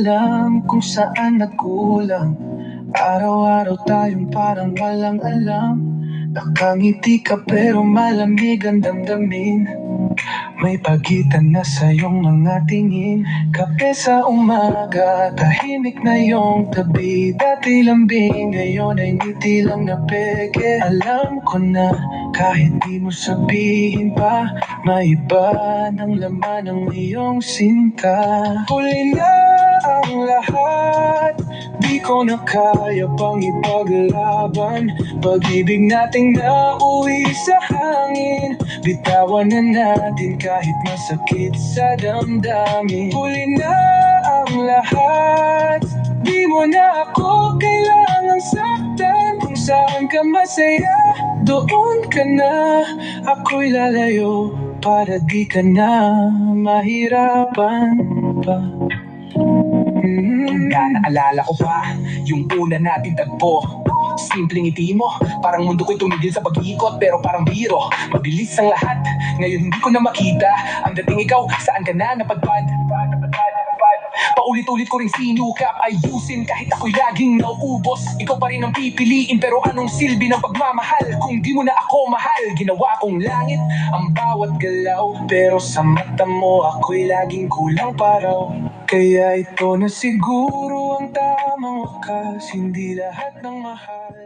alam kung saan nagkulang. Araw-araw tayong parang walang alam. Nakangiti ka pero malamig ang damdamin. May pagitan na sa iyong mga tingin. Kape sa umaga, tahimik na iyong tabi. Dati lambing, ngayon ay ngiti lang na peke. Alam ko na kahit di mo sabihin pa, may iba ng laman ng iyong sinta. Huli na ang lahat, di ko na kaya pang ipaglaban. Pag-ibig nating nauwi sa hangin, bitawan na natin kahit masakit sa damdamin. Huli na ang lahat, di mo na ako kailangang saktan. Kung saan ka masaya, doon ka na. Ako'y lalayo para di ka na mahirapan pa. Naalala ko pa yung una nating tagpo. Simpleng ngiti mo, parang mundo ko'y tumigil sa pag-iikot. Pero parang biro, mabilis ang lahat. Ngayon hindi ko na makita ang dating ikaw, saan ka na napadpad. Paulit-ulit ko ring sinukap, ayusin kahit ako'y laging nauubos. Ikaw pa rin ang pipiliin, pero anong silbi ng pagmamahal kung di mo na ako mahal? Ginawa kong langit ang bawat galaw, pero sa mata mo ako'y laging kulang paraw. Kaya ito na siguro ang tamang wakas, hindi lahat ng mahal